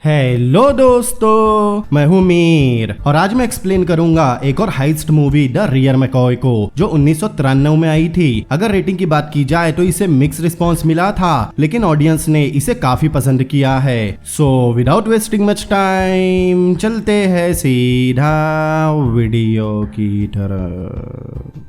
Hello दोस्तों, मैं हूं मीर और आज मैं एक्सप्लेन करूंगा एक और heist movie the real McCoy को जो 1993 में आई थी। अगर रेटिंग की बात की जाए तो इसे मिक्स रिस्पांस मिला था, लेकिन ऑडियंस ने इसे काफी पसंद किया है। So without wasting much time चलते हैं सीधा वीडियो की तरफ।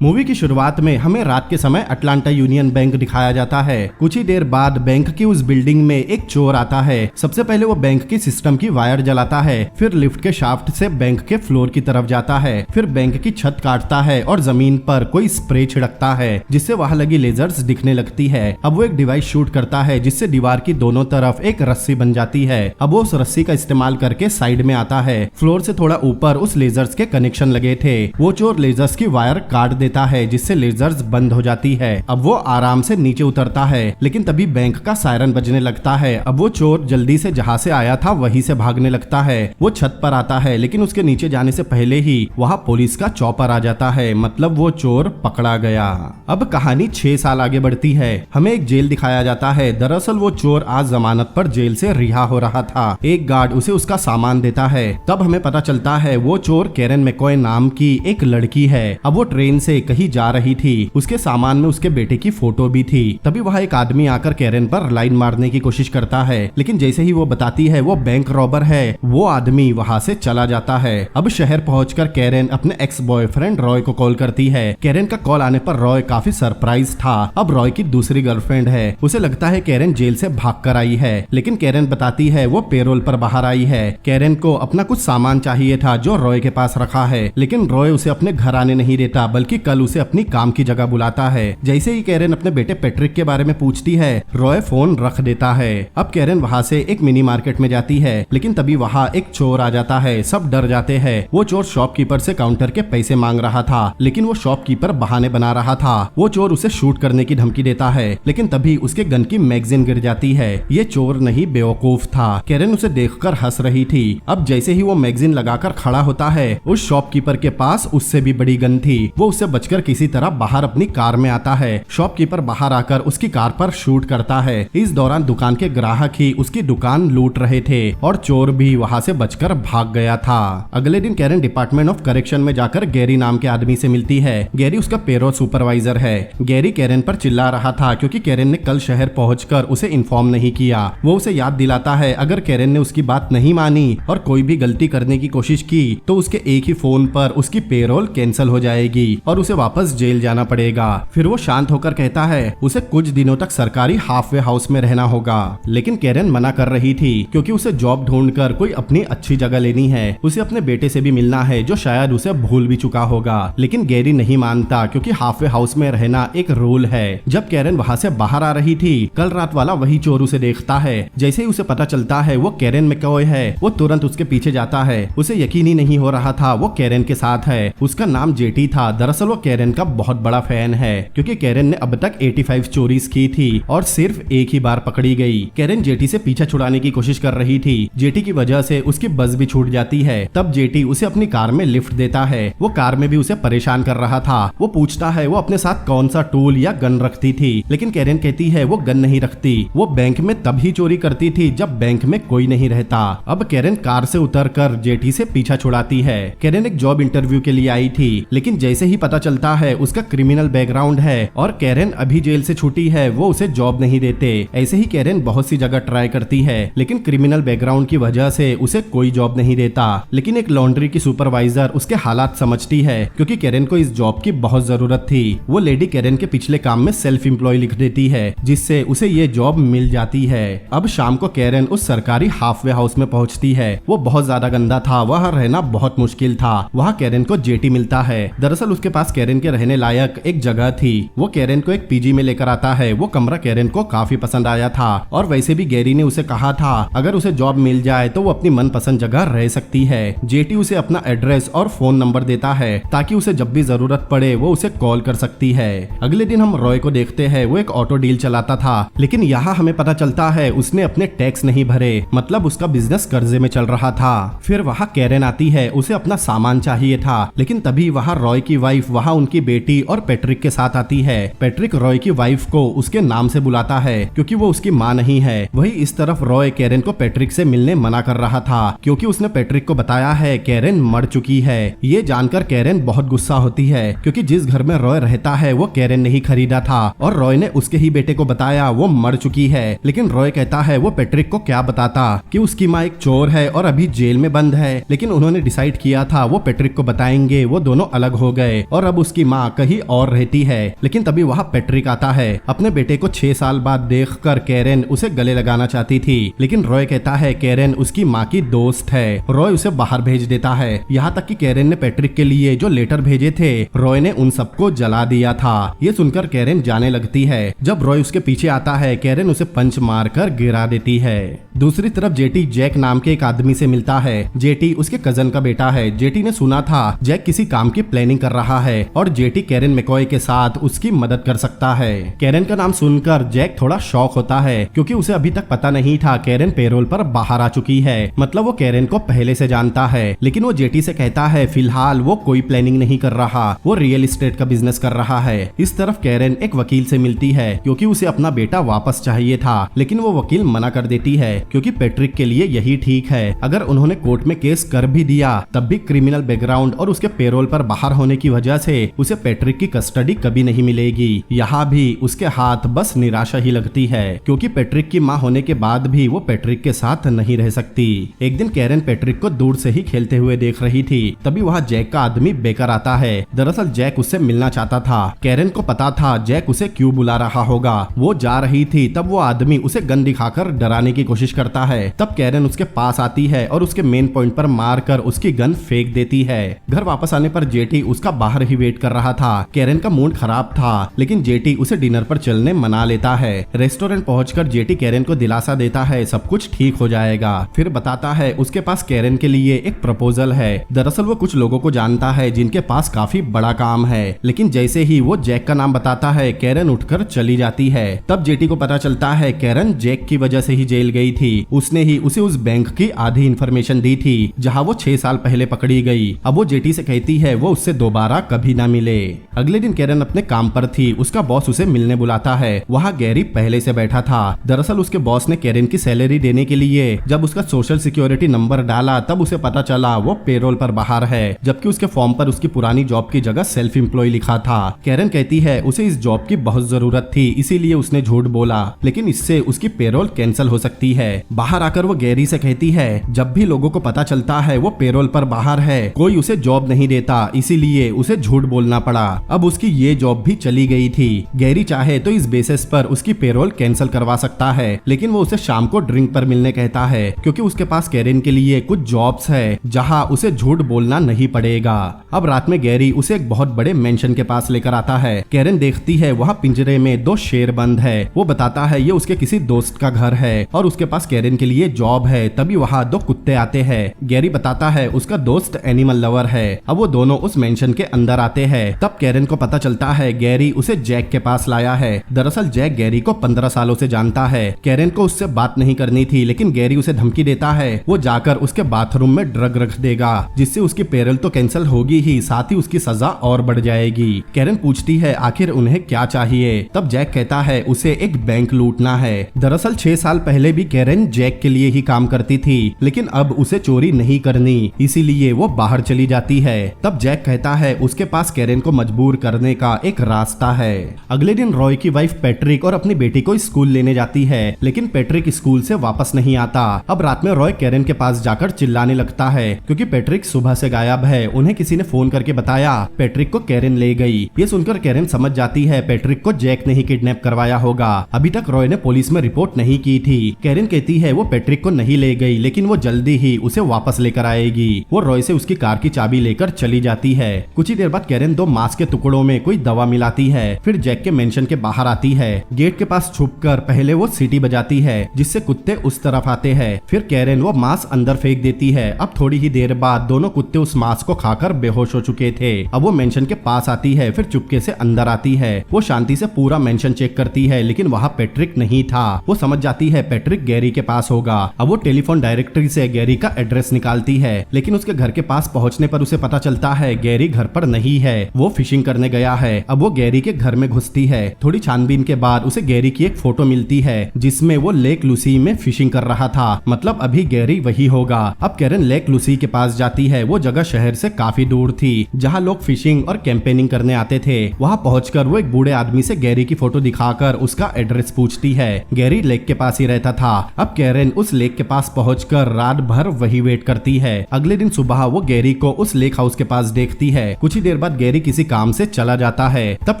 मूवी की शुरुआत में हमें रात के समय अटलांटा यूनियन बैंक दिखाया जाता है। कुछ ही देर बाद बैंक की उस बिल्डिंग में एक चोर आता है। सबसे पहले वो बैंक की सिस्टम की वायर जलाता है, फिर लिफ्ट के शाफ्ट से बैंक के फ्लोर की तरफ जाता है, फिर बैंक की छत काटता है और जमीन पर कोई स्प्रे छिड़कता है जिससे वहां लगी लेजर्स दिखने लगती है। अब वो एक डिवाइस शूट करता है जिससे दीवार की दोनों तरफ एक रस्सी बन जाती है। अब वो उस रस्सी का इस्तेमाल करके साइड में आता है। फ्लोर से थोड़ा ऊपर उस लेजर्स के कनेक्शन लगे थे। वो चोर लेजर्स की वायर काट देता है जिससे लेजर्स बंद हो जाती है। अब वो आराम से नीचे उतरता है, लेकिन तभी बैंक का सायरन बजने लगता है। अब वो चोर जल्दी से जहाँ से आया था वहीं से भागने लगता है। वो छत पर आता है, लेकिन उसके नीचे जाने से पहले ही वहाँ पुलिस का चॉपर आ जाता है, मतलब वो चोर पकड़ा गया। अब कहानी 6 साल आगे बढ़ती है। हमें एक जेल दिखाया जाता है। दरअसल वो चोर आज जमानत पर जेल से रिहा हो रहा था। एक गार्ड उसे उसका सामान देता है। तब हमें पता चलता है वो चोर कैरन मैकॉय नाम की एक लड़की है। अब वो ट्रेन से कहीं जा रही थी। उसके सामान में उसके बेटे की फोटो भी थी। तभी वहाँ एक आदमी आकर कैरन पर लाइन मारने की कोशिश करता है, लेकिन जैसे ही वो बताती है वो बैंक रॉबर है, वो आदमी वहाँ से चला जाता है। अब शहर पहुंचकर कैरन अपने एक्स बॉयफ्रेंड रॉय को कॉल करती है। कैरन का कॉल आने पर रॉय काफी सरप्राइज था। अब रॉय की दूसरी गर्लफ्रेंड है। उसे लगता है कैरन जेल से भाग कर आई है, लेकिन कैरन बताती है वो पेरोल पर बाहर आई है। कैरन को अपना कुछ सामान चाहिए था जो रॉय के पास रखा है, लेकिन रॉय उसे अपने घर आने नहीं देता, बल्कि कल उसे अपनी काम की जगह बुलाता है। जैसे ही कैरन अपने बेटे पैट्रिक के बारे में पूछती है, रॉय फोन रख देता है। अब कैरन वहाँ से एक मिनी मार्केट में जाती है, लेकिन तभी वहाँ एक चोर आ जाता है। सब डर जाते हैं। वो चोर शॉपकीपर से काउंटर के पैसे मांग रहा था, लेकिन वो शॉपकीपर बहाने बना रहा था। वो चोर उसे शूट करने की धमकी देता है, लेकिन तभी उसके गन की मैगजीन गिर जाती है। ये चोर नहीं बेवकूफ था। कैरन उसे देखकर हंस रही थी। अब जैसे ही वो मैगजीन लगाकर खड़ा होता है, उस शॉपकीपर के पास उससे भी बड़ी गन थी। वो उससे बचकर किसी तरह बाहर अपनी कार में आता है। शॉपकीपर बाहर आकर उसकी कार पर शूट करता है। इस दौरान दुकान के ग्राहक ही उसकी दुकान लूट रहे थे और चोर भी वहां से बचकर भाग गया था। अगले दिन कैरन डिपार्टमेंट ऑफ करेक्शन में जाकर गैरी नाम के आदमी से मिलती है। गैरी उसका पेरोल सुपरवाइजर है। गैरी कैरन पर चिल्ला रहा था क्योंकि कैरन ने कल शहर पहुंचकर उसे इन्फॉर्म नहीं किया। वो उसे याद दिलाता है अगर कैरन ने उसकी बात नहीं मानी और कोई भी गलती करने की कोशिश की तो उसके एक ही फोन पर उसकी पेरोल कैंसिल हो जाएगी और उसे वापस जेल जाना पड़ेगा। फिर वो शांत होकर कहता है उसे कुछ दिनों तक सरकारी हाफवे हाउस में रहना होगा, लेकिन कैरन मना कर रही थी क्योंकि उसे जॉब ढूंढकर कोई अपनी अच्छी जगह लेनी है। उसे अपने बेटे से भी मिलना है जो शायद उसे भूल भी चुका होगा, लेकिन गैरी नहीं मानता क्योंकि हाफवे हाउस में रहना एक रूल है। जब कैरन वहाँ से बाहर आ रही थी, कल रात वाला वही चोर उसे देखता है। जैसे ही उसे पता चलता है वो कैरन मैकॉय है, वो तुरंत उसके पीछे जाता है। उसे यकीन ही नहीं हो रहा था वो कैरन के साथ है। उसका नाम जेटी था। दरअसल वो कैरन का बहुत बड़ा फैन है क्योंकि कैरन ने अब तक 85 चोरीज की थी और सिर्फ एक ही बार पकड़ी गई। कैरन जेटी से पीछा छुड़ाने की कोशिश कर रही थी। जेटी की वजह से उसकी बस भी छूट जाती है। तब जेटी उसे अपनी कार में लिफ्ट देता है। वो कार में भी उसे परेशान कर रहा था। वो पूछता है वो अपने साथ कौन सा टूल या गन रखती थी, लेकिन कैरन कहती है वो गन नहीं रखती। वो बैंक में तभी चोरी करती थी जब बैंक में कोई नहीं रहता। अब कैरन कार से उतरकर जेटी से पीछा छुड़ाती है। कैरन एक जॉब इंटरव्यू के लिए आई थी, लेकिन जैसे ही पता चलता है उसका क्रिमिनल बैकग्राउंड है और कैरन अभी जेल से छूटी है, वो उसे जॉब नहीं देते। ऐसे ही कैरन बहुत सी जगह ट्राई करती है, लेकिन क्रिमिनल बैकग्राउंड की वजह से उसे कोई जॉब नहीं देता। लेकिन एक लॉन्ड्री की सुपरवाइजर उसके हालात समझती है क्योंकि कैरन को इस जॉब की बहुत जरूरत थी। वो लेडी कैरन के पिछले काम में सेल्फ एम्प्लॉय लिख देती है, जिससे उसे ये जॉब मिल जाती है। अब शाम को कैरन उस सरकारी हाफवे हाउस में पहुंचती है। वो बहुत ज्यादा गंदा था, वहाँ रहना बहुत मुश्किल था। वहाँ कैरन को जेटी मिलता है। दरअसल उसके पास कैरन के रहने लायक एक जगह थी। वो कैरन को एक पीजी में लेकर आता है। वो कमरा कैरन को काफी पसंद आया था और वैसे भी गैरी ने उसे कहा था अगर उसे जॉब मिल जाए तो वो अपनी मनपसंद जगह रह सकती है। जेटी उसे अपना एड्रेस और फोन नंबर देता है ताकि उसे जब भी जरूरत पड़े वो उसे कॉल कर सकती है। अगले दिन हम रॉय को देखते हैं। वो एक ऑटो डील चलाता था, लेकिन यहाँ हमें पता चलता है उसने अपने टैक्स नहीं भरे, मतलब उसका बिजनेस कर्जे में चल रहा था। फिर वहाँ कैरन आती है। उसे अपना सामान चाहिए था, लेकिन तभी वहाँ रॉय की वाइफ वहाँ उनकी बेटी और पैट्रिक के साथ आती है। पैट्रिक रॉय की वाइफ को उसके नाम से बुलाता है क्योंकि वो उसकी माँ नहीं है। वही इस तरफ रॉय कैरेन को पैट्रिक से मिलने मना कर रहा था क्योंकि उसने पैट्रिक को बताया है कैरेन मर चुकी है। ये जानकर कैरेन बहुत गुस्सा होती है क्योंकि जिस घर में रॉय रहता है वो कैरेन ने ही खरीदा था और रॉय ने उसके ही बेटे को बताया वो मर चुकी है। लेकिन रॉय कहता है वो पैट्रिक को क्या बताता कि उसकी माँ एक चोर है और अभी जेल में बंद है। लेकिन उन्होंने डिसाइड किया था वो पैट्रिक को बताएंगे। वो दोनों अलग हो गए और अब उसकी माँ कहीं और रहती है। लेकिन तभी वहाँ पैट्रिक आता है। अपने बेटे को 6 साल बाद देखकर कैरेन उसे गले लगाना चाहती थी, लेकिन रॉय कहता है कैरेन उसकी माँ की दोस्त है। रॉय उसे बाहर भेज देता है। यहाँ तक कि कैरेन ने पैट्रिक के लिए जो लेटर भेजे थे रॉय ने उन सबको जला दिया था। ये सुनकर कैरेन जाने लगती है। जब रॉय उसके पीछे आता है कैरेन उसे पंच मारकर गिरा देती है। दूसरी तरफ जेटी जैक नाम के एक आदमी से मिलता है। जेटी उसके कजन का बेटा है। जेटी ने सुना था जैक किसी काम की प्लानिंग कर रहा है और जेटी कैरेन मैकॉय के साथ उसकी मदद कर सकता है। कैरेन का नाम सुनकर जैक थोड़ा शॉक होता है क्योंकि उसे अभी तक पता नहीं था कैरेन पेरोल पर बाहर आ चुकी है। मतलब वो कैरेन को पहले से जानता है। लेकिन वो जेटी से कहता है फिलहाल वो कोई प्लानिंग नहीं कर रहा, वो रियल एस्टेट का बिजनेस कर रहा है। इस तरफ कैरेन एक वकील से मिलती है क्योंकि उसे अपना बेटा वापस चाहिए था। लेकिन वो वकील मना कर देती है क्योंकि पैट्रिक के लिए यही ठीक है। अगर उन्होंने कोर्ट में केस कर भी दिया तब भी क्रिमिनल बैकग्राउंड और उसके पेरोल पर बाहर होने की वजह से उसे पैट्रिक की कस्टडी कभी नहीं मिलेगी। यहाँ भी उसके हाथ बस निराशा ही लगती है क्योंकि पैट्रिक की माँ होने के बाद भी वो पैट्रिक के साथ नहीं रह सकती। एक दिन कैरेन पैट्रिक को दूर से ही खेलते हुए देख रही थी। तभी वहाँ जैक का आदमी बेकर आता है। दरअसल जैक उससे मिलना चाहता था। कैरेन को पता था जैक उसे क्यों बुला रहा होगा। वो जा रही थी तब वो आदमी उसे गन दिखाकर डराने की कोशिश करता है। तब कैरेन उसके पास आती है और उसके मेन पॉइंट पर मारकर उसकी गन फेंक देती है। घर वापस आने पर जेटी उसका बाहर ही वेट कर रहा था। कैरेन का मूड खराब था लेकिन जेटी उसे डिनर पर चलने मना लेता है। रेस्टोरेंट पहुंचकर जेटी कैरेन को दिलासा देता है सब कुछ ठीक हो जाएगा। फिर बताता है उसके पास कैरेन के लिए एक प्रपोजल है। दरअसल वो कुछ लोगों को जानता है जिनके पास काफी बड़ा काम है। लेकिन जैसे ही वो जैक का नाम बताता है कैरेन उठकर चली जाती है। तब जेटी को पता चलता है कैरेन जैक की वजह से ही जेल गई थी। उसने ही उसे उस बैंक की आधी इंफॉर्मेशन दी थी जहां वो 6 साल पहले पकड़ी गई। अब वो जेटी से कहती है वो उससे दोबारा कभी ना मिले। अगले दिन कैरेन अपने काम पर थी। उसका बॉस उसे मिलने बुलाता है। वहाँ गैरी पहले से बैठा था। दरअसल उसके बॉस ने कैरेन की सैलरी देने के लिए जब उसका सोशल सिक्योरिटी नंबर डाला तब उसे पता चला वो पेरोल पर बाहर है, जबकि उसके फॉर्म पर उसकी पुरानी जॉब की जगह सेल्फ एम्प्लॉय लिखा था। कैरेन कहती है उसे इस जॉब की बहुत जरूरत थी इसीलिए उसने झूठ बोला, लेकिन इससे उसकी पेरोल कैंसिल हो सकती है। बाहर आकर वो गैरी से कहती है जब भी लोगों को पता चलता है वो पेरोल पर बाहर है कोई उसे जॉब नहीं देता, इसीलिए उसे झूठ बोलना पड़ा। अब उसकी ये जॉब भी चली गई थी। गैरी चाहे तो इस बेसिस पर उसकी पेरोल कैंसिल करवा सकता है, लेकिन वो उसे शाम को ड्रिंक पर मिलने कहता है क्योंकि उसके पास कैरेन के लिए कुछ जॉब्स है जहां उसे झूठ बोलना नहीं पड़ेगा। अब रात में गैरी उसे एक बहुत बड़े मेंशन के पास लेकर आता है। कैरेन देखती है वहाँ पिंजरे में 2 शेर बंद है। वो बताता है ये उसके किसी दोस्त का घर है और उसके पास कैरेन के लिए जॉब है। तभी वहाँ 2 कुत्ते आते हैं। गैरी बताता है उसका दोस्त एनिमल लवर है। अब वो दोनों उस मेंशन के अंदर आते हैं। तब कैरेन को पता चलता है गैरी उसे जैक के पास लाया है। दरअसल जैक गैरी को 15 सालों से जानता है। कैरेन को उससे बात नहीं करनी थी, लेकिन गैरी उसे धमकी देता है वो जाकर उसके बाथरूम में ड्रग रख देगा जिससे उसकी पेरोल तो कैंसिल होगी ही, साथ ही उसकी सजा और बढ़ जाएगी। कैरेन पूछती है आखिर उन्हें क्या चाहिए। तब जैक कहता है उसे एक बैंक लूटना है। दरअसल 6 साल पहले भी कैरेन जैक के लिए ही काम करती थी, लेकिन अब उसे चोरी नहीं करनी, इसीलिए वो बाहर चली जाती है। तब जैक कहता है उसके पास कैरेन को मजबूर करने का एक रास्ता है। अगले दिन रॉय की वाइफ पैट्रिक और अपनी बेटी को स्कूल लेने जाती है, लेकिन पैट्रिक स्कूल से वापस नहीं आता। अब रात में रॉय कैरेन के पास जाकर चिल्लाने लगता है क्योंकि पैट्रिक सुबह से गायब है। उन्हें किसी ने फोन करके बताया पैट्रिक को कैरेन ले गई। ये सुनकर कैरेन समझ जाती है पैट्रिक को जैक ने ही किडनैप करवाया होगा। अभी तक रॉय ने पुलिस में रिपोर्ट नहीं की थी। कैरेन कहती है वो पैट्रिक को नहीं ले गई, लेकिन वो जल्दी ही उसे वापस लेकर आएगी। वो रॉय से उसकी कार की चाबी लेकर चली जाती है। कुछ ही देर बाद कैरेन 2 मांस के टुकड़ों में कोई दवा मिलाती है। फिर जैक के मेंशन के बाहर आती है। गेट के पास छुपकर पहले वो सीटी बजाती है जिससे कुत्ते उस तरफ आते हैं। फिर कैरेन वो मांस अंदर फेंक देती है। अब थोड़ी ही देर बाद दोनों कुत्ते उस मांस को खाकर बेहोश हो चुके थे। अब वो मेंशन के पास आती है, फिर चुपके से अंदर आती है। वो शांति से पूरा मेंशन चेक करती है, लेकिन वहाँ पैट्रिक नहीं था। वो समझ जाती है पैट्रिक गैरी के पास होगा। अब वो टेलीफोन डायरेक्टरी से गैरी का एड्रेस निकालती है, लेकिन उसके घर के पास पहुंचने पर उसे पता चलता है गैरी घर पर नहीं नहीं है, वो फिशिंग करने गया है। अब वो गैरी के घर में घुसती है। थोड़ी छानबीन के बाद उसे गैरी की एक फोटो मिलती है जिसमें वो लेक लूसी में फिशिंग कर रहा था, मतलब अभी गैरी वही होगा। अब कैरन लेक लूसी के पास जाती है। वो जगह शहर से काफी दूर थी जहाँ लोग फिशिंग और कैंपेनिंग करने आते थे। वहाँ पहुंचकर वो एक बूढ़े आदमी से गैरी की फोटो दिखाकर उसका एड्रेस पूछती है। गैरी लेक के पास ही रहता था। अब कैरन उस लेक के पास पहुंचकर रात भर वही वेट करती है। अगले दिन सुबह वो गैरी को उस लेक हाउस के पास देखती है। कुछ ही देर बाद गैरी किसी काम से चला जाता है। तब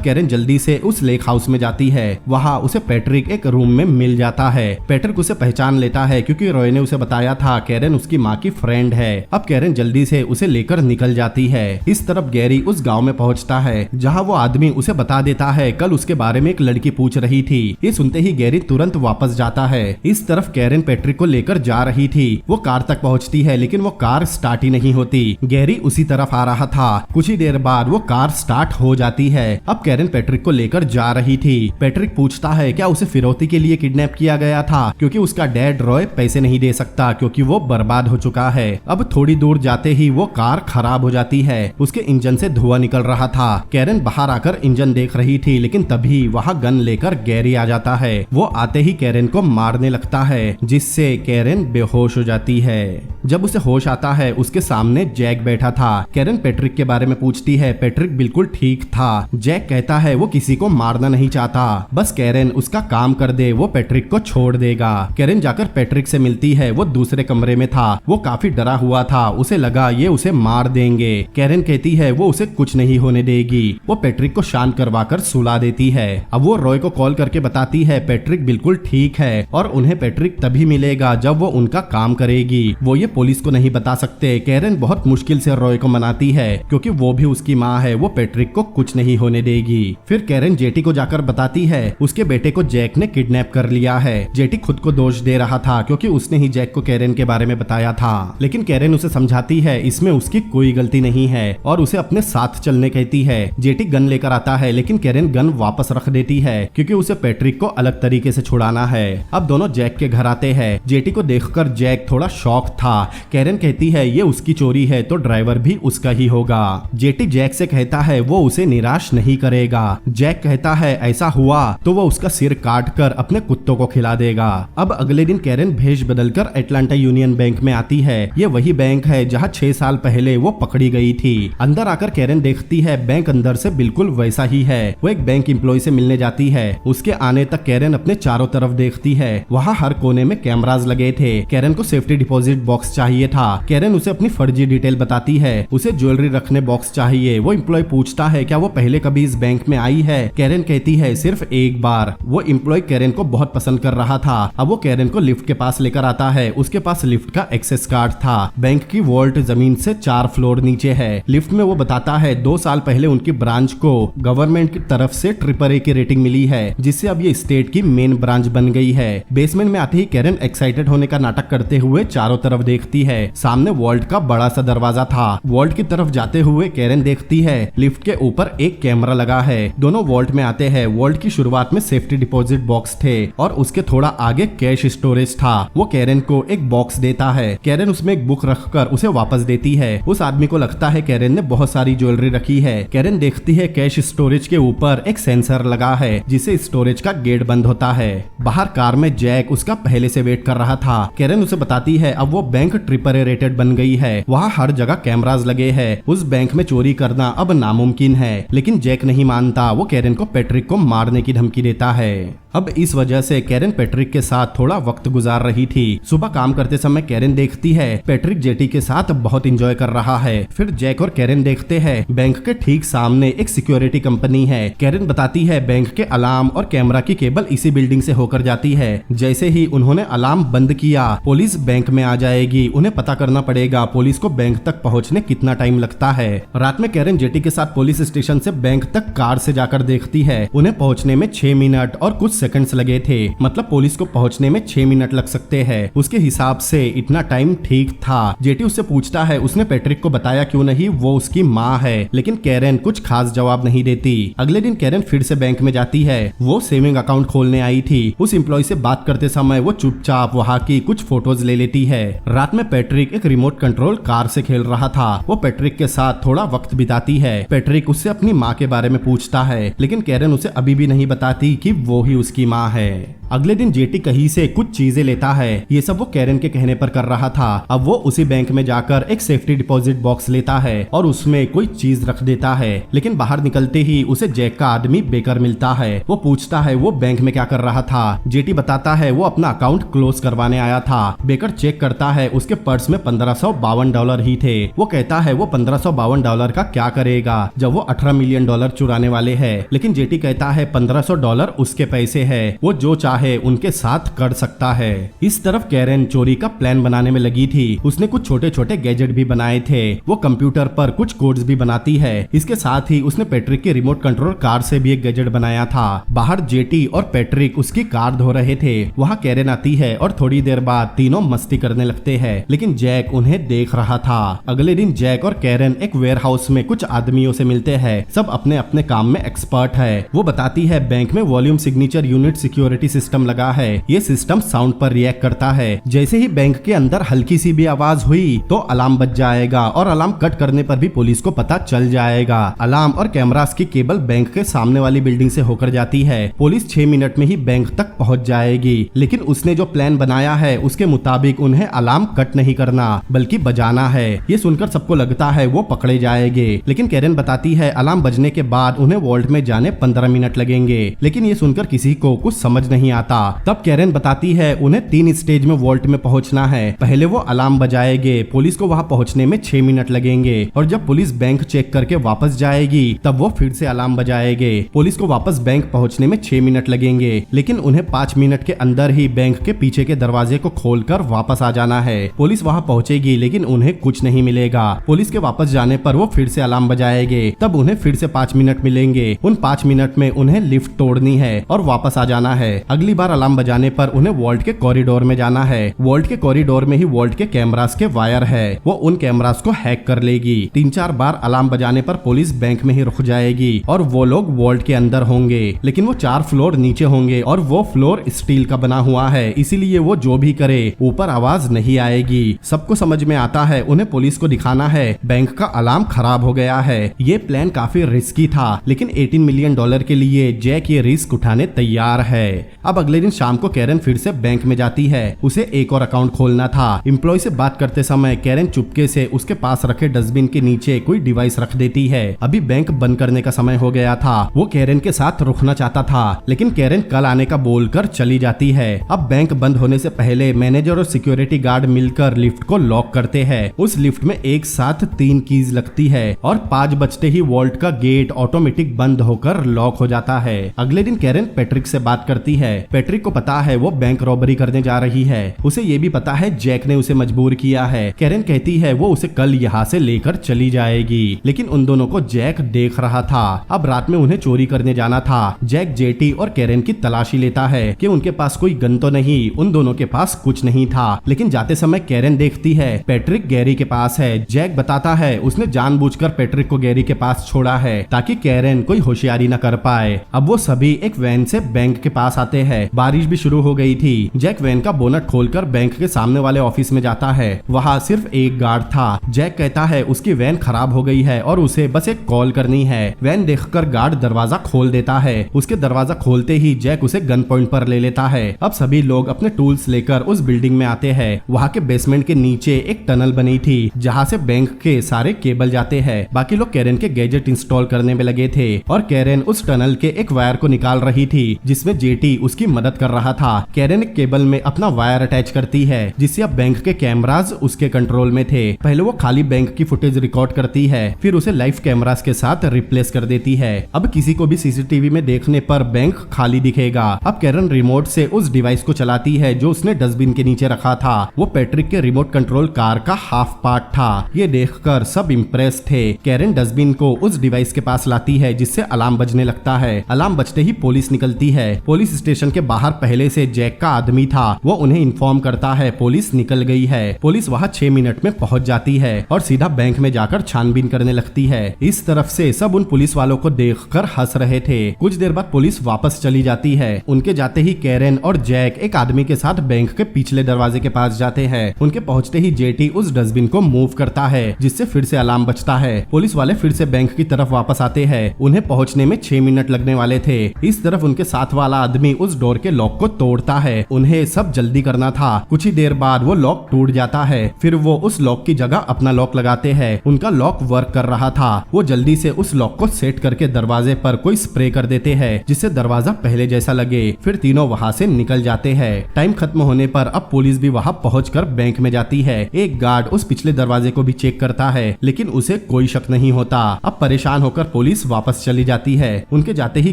कैरन जल्दी से उस लेक हाउस में जाती है। वहाँ उसे पैट्रिक एक रूम में मिल जाता है। पैट्रिक उसे पहचान लेता है क्योंकि रॉय ने उसे बताया था कैरन उसकी माँ की फ्रेंड है। अब कैरन जल्दी से उसे लेकर निकल जाती है। इस तरफ गैरी उस गांव में पहुंचता है जहां वो आदमी उसे बता देता है कल उसके बारे में एक लड़की पूछ रही थी। ये सुनते ही गैरी तुरंत वापस जाता है। इस तरफ कैरन पैट्रिक को लेकर जा रही थी। वो कार तक पहुंचती है लेकिन वो कार स्टार्ट ही नहीं होती। गैरी उसी तरफ आ रहा था। कुछ ही देर बाद वो कार स्टार्ट हो जाती है। अब कैरन पैट्रिक को लेकर जा रही थी। पैट्रिक पूछता है क्या उसे फिरौती के लिए किडनैप किया गया था, क्योंकि उसका डैड रॉय पैसे नहीं दे सकता क्योंकि वो बर्बाद हो चुका है। अब थोड़ी दूर जाते ही वो कार खराब हो जाती है। उसके इंजन से धुआं निकल रहा था। कैरन बाहर आकर इंजन देख रही थी लेकिन तभी वहाँ गन लेकर गैरी आ जाता है। वो आते ही कैरन को मारने लगता है जिससे कैरन बेहोश हो जाती है। जब उसे होश आता है उसके सामने जैक बैठा था। कैरन पैट्रिक के बारे में पूछती है। पैट्रिक बिल्कुल ठीक था। जैक कहता है वो किसी को मारना नहीं चाहता, बस कैरन उसका काम कर दे वो पैट्रिक को छोड़ देगा। कैरन जाकर पैट्रिक से मिलती है। वो दूसरे कमरे में था। वो काफी डरा हुआ था। उसे लगा ये उसे मार देंगे। कैरन कहती है वो उसे कुछ नहीं होने देगी। वो पैट्रिक को शांत करवाकर सुला देती है। अब वो रॉय को कॉल करके बताती है पैट्रिक बिल्कुल ठीक है और उन्हें पैट्रिक तभी मिलेगा जब वो उनका काम करेगी। वो ये पुलिस को नहीं बता सकते। कैरन बहुत मुश्किल से रॉय को मनाती है क्योंकि वो भी उसकी माँ है। वो पैट्रिक को कुछ नहीं होने देगी। फिर कैरन जेटी को जाकर बताती है उसके बेटे को जैक ने किडनैप कर लिया है। जेटी खुद को दोष दे रहा था क्योंकि उसने ही जैक को कैरन के बारे में बताया था, लेकिन कैरन उसे समझाती है इसमें उसकी कोई गलती नहीं है और उसे अपने साथ चलने कहती है। जेटी गन लेकर आता है लेकिन कैरन गन वापस रख देती है क्योंकि उसे पैट्रिक को अलग तरीके से छुड़ाना है। अब दोनों जैक के घर आते हैं। जेटी को देखकर जैक थोड़ा शॉक था। कैरन कहती है ये उसकी चोरी है तो ड्राइवर भी उसका ही होगा। जेटी जैक से कहता है वो उसे निराश नहीं करेगा। जैक कहता है ऐसा हुआ तो वो उसका सिर काट कर अपने कुत्तों को खिला देगा। अब अगले दिन कैरन भेष बदलकर एटलांटा यूनियन बैंक में आती है। ये वही बैंक है जहाँ 6 साल पहले वो पकड़ी गई थी। अंदर आकर कैरन देखती है बैंक अंदर से बिल्कुल वैसा ही है। वो एक बैंक एम्प्लॉय से मिलने जाती है। उसके आने तक कैरन अपने चारों तरफ देखती है। वहाँ हर कोने में कैमरास लगे थे। कैरन को सेफ्टी डिपॉजिट बॉक्स चाहिए था। कैरन उसे अपनी फर्जी डिटेल बताती है। उसे ज्वेलरी रखने बॉक्स चाहिए। वो एम्प्लॉय पूछता है क्या वो पहले कभी इस बैंक में आई है। कैरन कहती है सिर्फ एक बार। वो एम्प्लॉय कैरन को बहुत पसंद कर रहा था। अब वो कैरन को लिफ्ट के पास लेकर आता है। उसके पास लिफ्ट का एक्सेस कार्ड था। बैंक की वॉल्ट जमीन से 4 फ्लोर नीचे है। लिफ्ट में वो बताता है 2 साल पहले उनकी ब्रांच को गवर्नमेंट की तरफ से AAA की रेटिंग मिली है जिससे अब ये स्टेट की मेन ब्रांच बन गई है। बेसमेंट में आते ही कैरन एक्साइटेड होने का नाटक करते हुए चारों तरफ देखती है। सामने वॉल्ट का बड़ा सा दरवाजा था। वॉल्ट की तरफ जाते हुए कैरन देखती है लिफ्ट के ऊपर एक कैमरा लगा है। दोनों वॉल्ट में आते हैं। वॉल्ट की शुरुआत में सेफ्टी डिपॉजिट बॉक्स थे और उसके थोड़ा आगे कैश स्टोरेज था। वो कैरन को एक बॉक्स देता है। कैरन उसमें एक बुक रखकर उसे वापस देती है। उस आदमी को लगता है कैरन ने बहुत सारी ज्वेलरी रखी है। कैरन देखती है कैश स्टोरेज के ऊपर एक सेंसर लगा है जिससे स्टोरेज का गेट बंद होता है। बाहर कार में जैक उसका पहले से वेट कर रहा था। कैरन उसे बताती है अब वो बैंक AAA रेटेड बन गई है। वहाँ हर जगह कैमरास लगे हैं। उस बैंक में चोरी करना अब नामुमकिन है, लेकिन जैक नहीं मानता। वो कैरन को पैट्रिक को मारने की धमकी देता है। अब इस वजह से कैरन पैट्रिक के साथ थोड़ा वक्त गुजार रही थी। सुबह काम करते समय कैरन देखती है पैट्रिक जेटी के साथ बहुत एंजॉय कर रहा है। फिर जैक और कैरन देखते हैं बैंक के ठीक सामने एक सिक्योरिटी कंपनी है। कैरन बताती है बैंक के अलार्म और कैमरा की केबल इसी बिल्डिंग से होकर जाती है। जैसे ही उन्होंने अलार्म बंद किया पुलिस बैंक में आ जाएगी। उन्हें पता करना पड़ेगा पुलिस को बैंक तक पहुंचने कितना टाइम लगता है। रात में कैरन जेटी के साथ पुलिस स्टेशन से बैंक तक कार से जाकर देखती है। उन्हें पहुंचने में 6 मिनट और कुछ सेकंड्स लगे थे, मतलब पुलिस को पहुंचने में 6 मिनट लग सकते हैं। उसके हिसाब से इतना टाइम ठीक था। जेटी उससे पूछता है उसने पैट्रिक को बताया क्यों नहीं वो उसकी माँ है, लेकिन कैरेन कुछ खास जवाब नहीं देती। अगले दिन कैरेन फिर से बैंक में जाती है। वो सेविंग अकाउंट खोलने आई थी। उस एम्प्लॉय से बात करते समय वो चुपचाप वहाँ की कुछ फोटोज ले लेती है। रात में पैट्रिक एक रिमोट कंट्रोल कार से खेल रहा था। वो पैट्रिक के साथ थोड़ा वक्त बिताती है। पैट्रिक उससे अपनी माँ के बारे में पूछता है, लेकिन कैरेन उसे अभी भी नहीं बताती कि वो ही उसकी माँ है। अगले दिन जेटी कहीं से कुछ चीजें लेता है। ये सब वो कैरेन के कहने पर कर रहा था। अब वो उसी बैंक में जाकर एक सेफ्टी डिपॉजिट बॉक्स लेता है और उसमें कोई चीज रख देता है, लेकिन बाहर निकलते ही उसे जैक का आदमी बेकर मिलता है। वो पूछता है वो बैंक में क्या कर रहा था। जेटी बताता है वो अपना अकाउंट क्लोज करवाने आया था। बेकर चेक करता है उसके पर्स में $1552 ही थे। वो कहता है वो $1552 का क्या करेगा जब वो $18 मिलियन चुराने वाले है, लेकिन जेटी कहता है $1500 उसके पैसे है, वो जो चाहे उनके साथ कर सकता है। इस तरफ कैरेन चोरी का प्लान बनाने में लगी थी। उसने कुछ छोटे छोटे गैजेट भी बनाए थे। वो कंप्यूटर पर कुछ कोड्स भी बनाती है। इसके साथ ही उसने पैट्रिक के रिमोट कंट्रोल कार से भी एक गैजेट बनाया था। बाहर जेटी और पैट्रिक उसकी कार धो रहे थे। वहाँ कैरेन आती है और थोड़ी देर बाद तीनों मस्ती करने लगते हैं, लेकिन जैक उन्हें देख रहा था। अगले दिन जैक और कैरेन एक वेयर हाउस में कुछ आदमियों से मिलते हैं। सब अपने अपने काम में एक्सपर्ट है। वो बताती है बैंक में volume signature unit security system लगा है। ये सिस्टम साउंड पर रिएक्ट करता है। जैसे ही बैंक के अंदर हल्की सी भी आवाज हुई तो अलार्म बज जाएगा और अलार्म कट करने पर भी पुलिस को पता चल जाएगा। अलार्म और कैमरास की केबल बैंक के सामने वाली बिल्डिंग से होकर जाती है। पुलिस 6 मिनट में ही बैंक तक पहुंच जाएगी, लेकिन उसने जो प्लान बनाया है उसके मुताबिक उन्हें अलार्म कट नहीं करना बल्कि बजाना है। ये सुनकर सबको लगता है वो पकड़े जाएंगे, लेकिन कैरेन बताती है अलार्म बजने के बाद उन्हें वॉल्ट में जाने 15 मिनट लगेंगे, लेकिन ये सुनकर किसी को कुछ समझ नहीं आता। तब कैरेन बताती है उन्हें 3 स्टेज में वॉल्ट में पहुंचना है। पहले वो अलार्म बजाएंगे, पुलिस को वहां पहुंचने में 6 मिनट लगेंगे, और जब पुलिस बैंक चेक करके वापस जाएगी तब वो फिर से अलार्म बजाएंगे। पुलिस को वापस बैंक पहुंचने में 6 मिनट लगेंगे, लेकिन उन्हें 5 मिनट के अंदर ही बैंक के पीछे के दरवाजे को खोलकर वापस आ जाना है। पुलिस वहां पहुंचेगी लेकिन उन्हें कुछ नहीं मिलेगा। पुलिस के वापस जाने पर वो फिर से अलार्म बजाएंगे, तब उन्हें फिर से 5 मिनट मिलेंगे। उन 5 मिनट में उन्हें लिफ्ट तोड़नी है और वापस आ जाना है। अगली बार अलार्म बजाने पर उन्हें वॉल्ट के कॉरिडोर में जाना है। वॉल्ट के कॉरिडोर में ही वॉल्ट के कैमरास के वायर है। वो उन कैमरास को हैक कर लेगी। 3-4 बार अलार्म बजाने पर पुलिस बैंक में ही रुक जाएगी और वो लोग वॉल्ट के अंदर होंगे, लेकिन वो 4 फ्लोर नीचे होंगे और वो फ्लोर स्टील का बना हुआ है, इसीलिए वो जो भी करे ऊपर आवाज नहीं आएगी। सबको समझ में आता है उन्हें पुलिस को दिखाना है बैंक का अलार्म खराब हो गया है। ये प्लान काफी रिस्की था, लेकिन $18 मिलियन के लिए जैक ये रिस्क उठाने तैयार है। अब अगले दिन शाम को कैरेन फिर से बैंक में जाती है। उसे एक और अकाउंट खोलना था। एम्प्लॉय से बात करते समय कैरेन चुपके से उसके पास रखे डस्टबिन के नीचे कोई डिवाइस रख देती है। अभी बैंक बंद करने का समय हो गया था। वो कैरेन के साथ रुकना चाहता था, लेकिन कैरेन कल आने का बोलकर चली जाती है। अब बैंक बंद होने से पहले मैनेजर और सिक्योरिटी गार्ड मिलकर लिफ्ट को लॉक करते हैं। उस लिफ्ट में एक साथ 3 कीज लगती है और 5 बजते ही वॉल्ट का गेट ऑटोमेटिक बंद होकर लॉक हो जाता है। अगले दिन कैरेन पैट्रिक से बात करती है। पैट्रिक को पता है वो बैंक रॉबरी करने जा रही है। उसे ये भी पता है जैक ने उसे मजबूर किया है। कैरेन कहती है वो उसे कल यहाँ से लेकर चली जाएगी, लेकिन उन दोनों को जैक देख रहा था। अब रात में उन्हें चोरी करने जाना था। जैक जेटी और कैरेन की तलाशी लेता है कि उनके पास कोई गन तो नहीं। उन दोनों के पास कुछ नहीं था, लेकिन जाते समय कैरेन देखती है पैट्रिक गैरी के पास है। जैक बताता है उसने जानबूझकर पैट्रिक को गैरी के पास छोड़ा है ताकि कैरेन कोई होशियारी न कर पाए। अब वो सभी एक वैन से बैंक के पास आते हैं। बारिश भी शुरू हो गई थी। जैक वैन का बोनट खोलकर बैंक के सामने वाले ऑफिस में जाता है। वहाँ सिर्फ एक गार्ड था। जैक कहता है उसकी वैन खराब हो गई है और उसे बस एक कॉल करनी है। वैन देखकर गार्ड दरवाजा खोल देता है। उसके दरवाजा खोलते ही जैक उसे गन पॉइंट पर ले लेता है। अब सभी लोग अपने टूल्स लेकर उस बिल्डिंग में आते हैं। वहाँ के बेसमेंट के नीचे एक टनल बनी थी जहाँ से बैंक के सारे केबल जाते हैं। बाकी लोग कैरेन के गैजेट इंस्टॉल करने में लगे थे और कैरेन उस टनल के एक वायर को निकाल रही थी जिसमें जेटी उसकी मदद कर रहा था। कैरेन एक केबल में अपना वायर अटैच करती है जिससे अब बैंक के कैमरास उसके कंट्रोल में थे। पहले वो खाली बैंक की फुटेज रिकॉर्ड करती है, फिर उसे लाइव कैमरास के साथ रिप्लेस कर देती है। अब किसी को भी सीसीटीवी में देखने पर बैंक खाली दिखेगा। अब कैरेन रिमोट से उस डिवाइस को चलाती है जो उसने डस्टबिन के नीचे रखा था। वो पैट्रिक के रिमोट कंट्रोल कार का हाफ पार्ट था। ये देखकर सब इम्प्रेस थे। कैरेन डस्टबिन को उस डिवाइस के पास लाती है जिससे अलार्म बजने लगता है। अलार्म बजते ही पुलिस निकलती है। पुलिस स्टेशन स्टेशन के बाहर पहले से जैक का आदमी था, वो उन्हें इन्फॉर्म करता है पुलिस निकल गई है। पुलिस वहाँ 6 मिनट में पहुंच जाती है और सीधा बैंक में जाकर छानबीन करने लगती है। इस तरफ से सब उन पुलिस वालों को देखकर हंस रहे थे। कुछ देर बाद पुलिस वापस चली जाती है। उनके जाते ही कैरेन और जैक एक आदमी के साथ बैंक के पिछले दरवाजे के पास जाते हैं। उनके पहुंचते ही जेटी उस डस्टबिन को मूव करता है, जिससे फिर से अलार्म बजता है। पुलिस वाले फिर से बैंक की तरफ वापस आते हैं। उन्हें पहुंचने में 6 मिनट लगने वाले थे। इस तरफ उनके साथ वाला आदमी उस डोर के लॉक को तोड़ता है। उन्हें सब जल्दी करना था। कुछ ही देर बाद वो लॉक टूट जाता है। फिर वो उस लॉक की जगह अपना लॉक लगाते हैं। उनका लॉक वर्क कर रहा था। वो जल्दी से उस लॉक को सेट करके दरवाजे पर कोई स्प्रे कर देते हैं, जिससे दरवाजा पहले जैसा लगे। फिर तीनों वहाँ से निकल जाते हैं। टाइम खत्म होने पर अब पुलिस भी वहाँ पहुंचकर बैंक में जाती है। एक गार्ड उस पिछले दरवाजे को भी चेक करता है, लेकिन उसे कोई शक नहीं होता। अब परेशान होकर पुलिस वापस चली जाती है। उनके जाते ही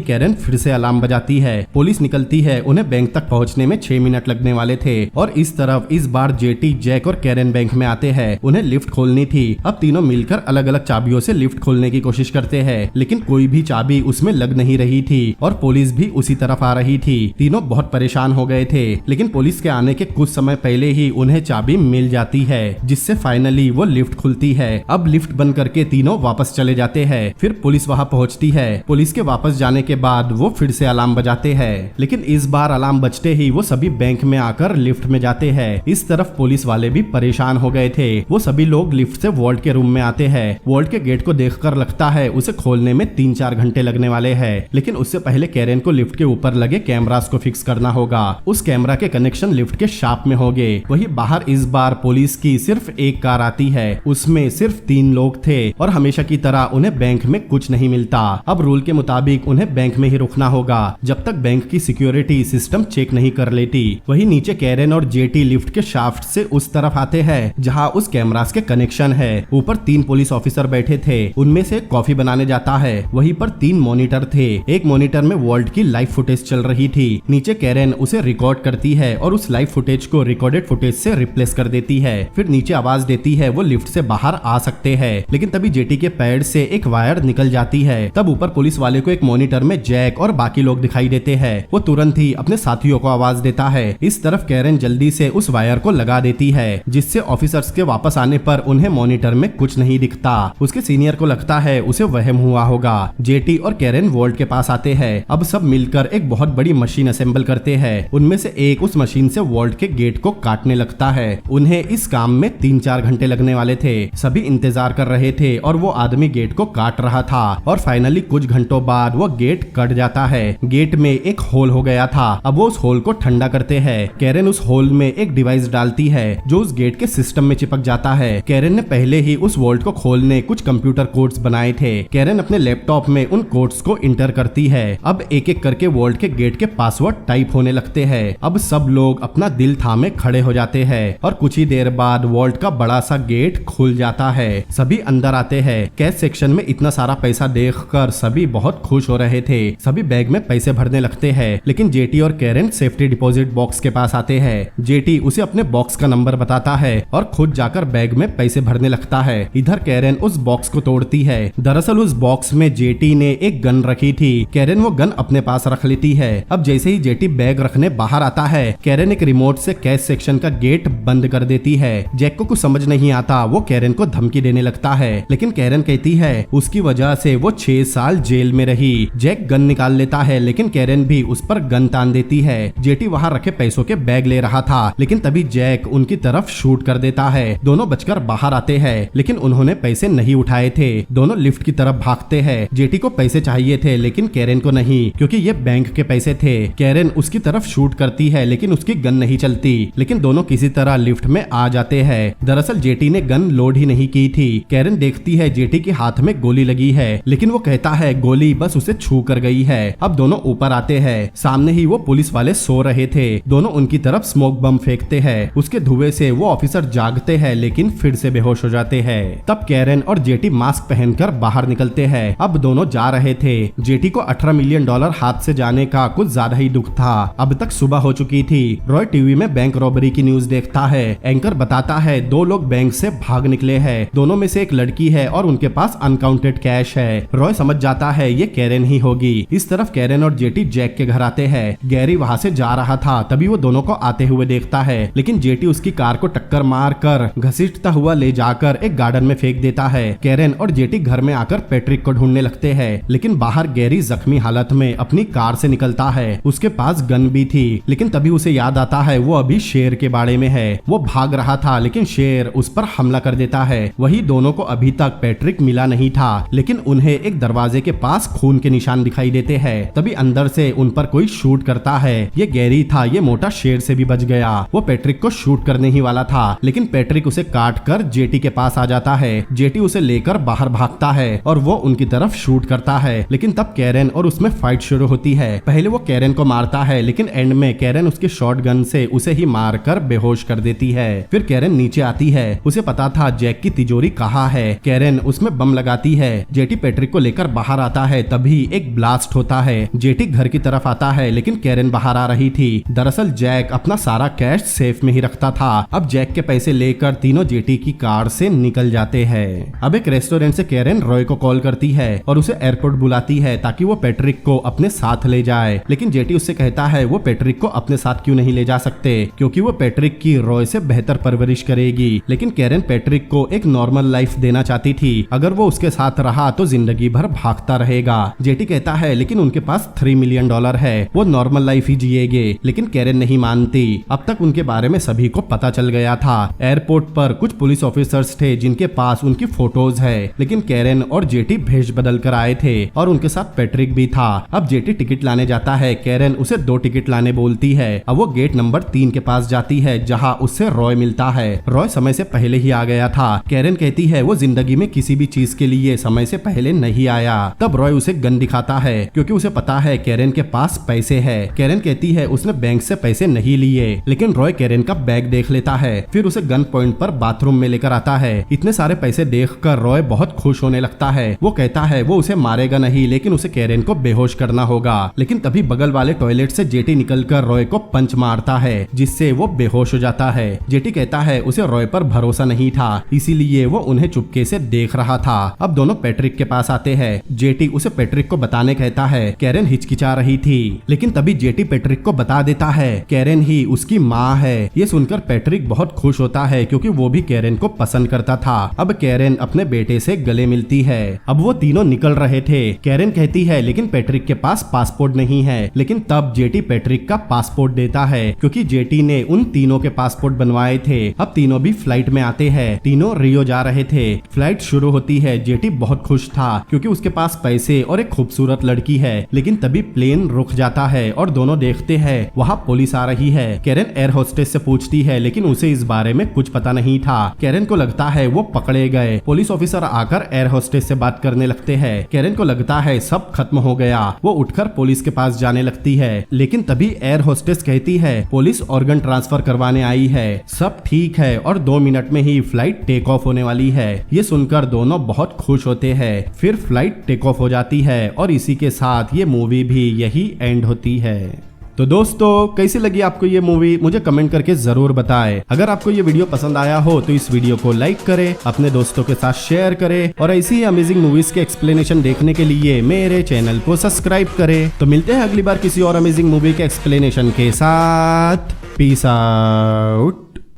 कैरेन फिर से अलार्म बजाती है। पुलिस निकलती है। उन्हें बैंक तक पहुंचने में 6 मिनट लगने वाले थे। और इस तरफ इस बार जेटी, जैक और कैरेन बैंक में आते हैं। उन्हें लिफ्ट खोलनी थी। अब तीनों मिलकर अलग अलग चाबियों से लिफ्ट खोलने की कोशिश करते हैं, लेकिन कोई भी चाबी उसमें लग नहीं रही थी और पुलिस भी उसी तरफ आ रही थी। तीनों बहुत परेशान हो गए थे, लेकिन पुलिस के आने के कुछ समय पहले ही उन्हें चाबी मिल जाती है, जिससे फाइनली वो लिफ्ट खुलती है। अब लिफ्ट बंद करके तीनों वापस चले जाते हैं। फिर पुलिस वहाँ पहुँचती है। पुलिस के वापस जाने के बाद वो फिर से अलार्म बजाते हैं, लेकिन इस बार अलार्म बजते ही वो सभी बैंक में आकर लिफ्ट में जाते हैं। इस तरफ पुलिस वाले भी परेशान हो गए थे। वो सभी लोग लिफ्ट से वॉल्ट के रूम में आते हैं। वॉल्ट के गेट को देखकर लगता है उसे खोलने में 3-4 घंटे लगने वाले हैं, लेकिन उससे पहले कैरेन को लिफ्ट के ऊपर लगे कैमरास को फिक्स करना होगा। उस कैमरा के कनेक्शन लिफ्ट के शाफ्ट में होंगे। वही बाहर इस बार पुलिस की सिर्फ एक कार आती है। उसमें सिर्फ 3 लोग थे और हमेशा की तरह उन्हें बैंक में कुछ नहीं मिलता। अब रूल के मुताबिक उन्हें बैंक में ही रुकना होगा जब तक बैंक की सिक्योरिटी सिस्टम चेक नहीं कर लेती। वही नीचे कैरेन और जेटी लिफ्ट के शाफ्ट से उस तरफ आते हैं जहाँ उस कैमरास के कनेक्शन है। ऊपर 3 पुलिस ऑफिसर बैठे थे। उनमें से कॉफी बनाने जाता है। वहीं पर 3 मॉनिटर थे। एक मॉनिटर में वॉल्ट की लाइव फुटेज चल रही थी। नीचे कैरेन उसे रिकॉर्ड करती है और उस लाइव फुटेज को रिकॉर्डेड फुटेज से रिप्लेस कर देती है। फिर नीचे आवाज देती है वो लिफ्ट से बाहर आ सकते हैं, लेकिन तभी जेटी के पैड से एक वायर निकल जाती है। तब ऊपर पुलिस वाले को एक मॉनिटर में जैक और बाकी लोग दिखाई देते हैं। वो तुरंत ही अपने साथियों को आवाज देता है। इस तरफ कैरेन जल्दी से उस वायर को लगा देती है, जिससे ऑफिसर्स के वापस आने पर उन्हें मॉनिटर में कुछ नहीं दिखता। उसके सीनियर को लगता है उसे वहम हुआ होगा। जेटी और कैरेन वॉल्ट के पास आते हैं। अब सब मिलकर एक बहुत बड़ी मशीन असेंबल करते हैं। उनमें से एक उस मशीन से वॉल्ट के गेट को काटने लगता है। उन्हें इस काम में 3-4 घंटे लगने वाले थे। सभी इंतजार कर रहे थे और वो आदमी गेट को काट रहा था और फाइनली कुछ घंटों बाद वो गेट कट जाता है। गेट में एक होल हो गया था। अब वो उस होल को ठंडा करते हैं। कैरेन उस होल में एक डिवाइस डालती है जो उस गेट के सिस्टम में चिपक जाता है। कैरेन ने पहले ही उस वॉल्ट को खोलने कुछ कंप्यूटर कोड्स बनाए थे। कैरेन अपने लैपटॉप में उन कोड्स को इंटर करती है। अब एक एक करके वॉल्ट के गेट के पासवर्ड टाइप होने लगते हैं। अब सब लोग अपना दिल थामे खड़े हो जाते हैं और कुछ ही देर बाद वॉल्ट का बड़ा सा गेट खुल जाता है। सभी अंदर आते हैं। कैश सेक्शन में इतना सारा पैसा देखकर सभी बहुत खुश हो रहे थे। सभी बैग में पैसे भरने लगते हैं, लेकिन जेटी और कैरेन सेफ्टी डिपॉजिट बॉक्स के पास आते हैं। जेटी उसे अपने बॉक्स का नंबर बताता है और खुद जाकर बैग में पैसे भरने लगता है। इधर कैरेन उस बॉक्स को तोड़ती है। दरअसल उस बॉक्स में जेटी ने एक गन रखी थी। कैरेन वो गन अपने पास रख लेती है। अब जैसे ही जेटी बैग रखने बाहर आता है, कैरेन एक रिमोट से कैश सेक्शन का गेट बंद कर देती है। जैक को कुछ समझ नहीं आता। वो कैरेन को धमकी देने लगता है, लेकिन कैरेन कहती है उसकी वजह से वो 6 साल जेल में रही। जैक गन निकाल लेता है, लेकिन कैरेन भी उस पर गन तान देती है। जेटी वहाँ रखे पैसों के बैग ले रहा था, लेकिन तभी जैक उनकी तरफ शूट कर देता है। दोनों बचकर बाहर आते हैं, लेकिन उन्होंने पैसे नहीं उठाए थे। दोनों लिफ्ट की तरफ भागते हैं। जेटी को पैसे चाहिए थे, लेकिन कैरेन को नहीं, क्योंकि ये बैंक के पैसे थे। कैरेन उसकी तरफ शूट करती है, लेकिन उसकी गन नहीं चलती। लेकिन दोनों किसी तरह लिफ्ट में आ जाते हैं। दरअसल जेटी ने गन लोड ही नहीं की थी। कैरेन देखती है जेटी के हाथ में गोली लगी है, लेकिन वो कहता है गोली बस उसे छू कर गई है। अब दोनों ऊपर आते हैं। सामने ही वो पुलिस वाले सो रहे थे। दोनों उनकी तरफ स्मोक बम फेंकते हैं। उसके धुएं से वो ऑफिसर जागते हैं, लेकिन फिर से बेहोश हो जाते हैं। तब कैरेन और जेटी मास्क पहनकर बाहर निकलते हैं। अब दोनों जा रहे थे। जेटी को $18 मिलियन हाथ से जाने का कुछ ज्यादा ही दुख था। अब तक सुबह हो चुकी थी। रॉय टीवी में बैंक रॉबरी की न्यूज देखता है। एंकर बताता है 2 लोग बैंक से भाग निकले हैं। दोनों में से एक लड़की है और उनके पास अनकाउंटेड कैश है। रॉय समझ जाता है ये कैरेन ही होगी। इस तरफ कैरेन और जेटी जैक के घर आते हैं। गैरी वहां से जा रहा था, तभी वो दोनों को आते हुए देखता है, लेकिन जेटी उसकी कार को टक्कर मार कर घसीटता हुआ ले जाकर एक गार्डन में फेंक देता है। कैरेन और जेटी घर में आकर पैट्रिक को ढूंढने लगते हैं, लेकिन बाहर गैरी जख्मी हालत में अपनी कार से निकलता है। उसके पास गन भी थी, लेकिन तभी उसे याद आता है वो अभी शेर के बाड़े में है। वो भाग रहा था, लेकिन शेर उस पर हमला कर देता है। वही दोनों को अभी तक पैट्रिक मिला नहीं था, लेकिन उन्हें एक दरवाजे के पास खून के निशान दिखाई देते हैं। तभी अंदर से उन पर कोई शूट करता है। ये गैरी था, ये मोटा शेर से भी बच गया। वो पैट्रिक को शूट करने ही वाला था, लेकिन पैट्रिक उसे काट कर जेटी के पास आ जाता है। जेटी उसे लेकर बाहर भागता है और वो उनकी तरफ शूट करता है, लेकिन तब कैरेन और उसमें फाइट शुरू होती है। पहले वो कैरेन को मारता है, लेकिन एंड में कैरेन उसकी शॉटगन से उसे ही मारकर बेहोश कर देती है। फिर कैरेन नीचे आती है। उसे पता था जैक की तिजोरी कहाँ है। कैरेन उसमें बम लगाती है। जेटी पैट्रिक को लेकर बाहर आता है, तभी एक ब्लास्ट होता है। जेटी घर की तरफ आता है, लेकिन कैरेन बाहर आ रही थी। दरअसल जैक अपना सारा कैश सेफ में ही रखता था। अब जैक के पैसे लेकर तीनों जेटी की कार से निकल जाते हैं। अब एक रेस्टोरेंट से कैरेन रॉय को कॉल करती है और उसे एयरपोर्ट बुलाती है ताकि वो पैट्रिक को अपने साथ ले जाए, लेकिन जेटी उससे कहता है वो पैट्रिक को अपने साथ क्यों नहीं ले जा सकते, क्योंकि वो पैट्रिक की रॉय से बेहतर परवरिश करेगी। लेकिन कैरेन पैट्रिक को एक नॉर्मल लाइफ देना चाहती थी। अगर वो उसके साथ रहा तो जिंदगी भर भागता रहेगा। जेटी कहता है लेकिन उनके पास $3 मिलियन है, वो नॉर्मल लाइफ ही जिएगे, लेकिन कैरेन नहीं मानती। अब तक उनके बारे में सभी को पता चल गया था। एयरपोर्ट पर कुछ पुलिस ऑफिसर्स थे जिनके पास उनकी फोटोज है, लेकिन कैरेन और जेटी भेष बदल कर आए थे और उनके साथ पैट्रिक भी था। अब जेटी टिकट लाने जाता है। कैरेन उसे 2 टिकट लाने बोलती है। अब वो गेट नंबर 3 के पास जाती है, जहाँ उससे रॉय मिलता है। रॉय समय से पहले ही आ गया था। कैरेन कहती है वो जिंदगी में किसी भी चीज के लिए समय से पहले नहीं आया। तब रॉय उसे गन दिखाता है, क्योंकि उसे पता है कैरेन के पास पैसे है। कैरेन कहती है उसने बैंक से पैसे नहीं लिए, लेकिन रॉय कैरेन का बैग देख लेता है। फिर उसे गन पॉइंट पर बाथरूम में लेकर आता है। इतने सारे पैसे देखकर रॉय बहुत खुश होने लगता है। वो कहता है वो उसे मारेगा नहीं, लेकिन उसे कैरेन को बेहोश करना होगा। लेकिन तभी बगल वाले टॉयलेट से जेटी निकलकर रॉय को पंच मारता है, जिससे वो बेहोश हो जाता है। जेटी कहता है उसे रॉय पर भरोसा नहीं था, इसीलिए वो उन्हें चुपके से देख रहा था। अब दोनों पैट्रिक के पास आते हैं। जेटी उसे पैट्रिक को बताने कहता है। कैरेन हिचकिचा रही थी, लेकिन तभी जेटी पैट्रिक को बता देता है कैरेन ही उसकी माँ है। ये सुनकर पैट्रिक बहुत खुश होता है, क्योंकि वो भी कैरेन को पसंद करता था। अब कैरेन अपने बेटे से गले मिलती है। अब वो तीनों निकल रहे थे। कैरेन कहती है लेकिन पैट्रिक के पास पासपोर्ट नहीं है, लेकिन तब जेटी पैट्रिक का पासपोर्ट देता है, क्योंकि जेटी ने उन तीनों के पासपोर्ट बनवाए थे। अब तीनों भी फ्लाइट में आते हैं। तीनों रियो जा रहे थे। फ्लाइट शुरू होती है। जेटी बहुत खुश था, क्योंकि उसके पास पैसे और एक खूबसूरत लड़की है, लेकिन तभी प्लेन रुक जाता है और दोनों देखते हैं वहाँ पुलिस आ रही है। कैरेन एयर होस्टेस से पूछती है, लेकिन उसे इस बारे में कुछ पता नहीं था। कैरेन को लगता है वो पकड़े गए। पुलिस ऑफिसर आकर एयर होस्टेस से बात करने लगते हैं। कैरेन को लगता है सब खत्म हो गया। वो उठकर पुलिस के पास जाने लगती है, लेकिन तभी एयर होस्टेस कहती है पुलिस ऑर्गन ट्रांसफर करवाने आई है, सब ठीक है और 2 मिनट में ही फ्लाइट टेक ऑफ होने वाली है। ये सुनकर दोनों बहुत खुश होते हैं। फिर फ्लाइट टेक ऑफ हो जाती है और इसी के साथ ये मूवी भी यही एंड होती है। तो दोस्तों कैसी लगी आपको ये मूवी, मुझे कमेंट करके जरूर बताएं। अगर आपको ये वीडियो पसंद आया हो तो इस वीडियो को लाइक करें, अपने दोस्तों के साथ शेयर करें और ऐसी ही अमेजिंग मूवीज के एक्सप्लेनेशन देखने के लिए मेरे चैनल को सब्सक्राइब करें। तो मिलते हैं अगली बार किसी और अमेजिंग मूवी के एक्सप्लेनेशन के साथ। Peace out.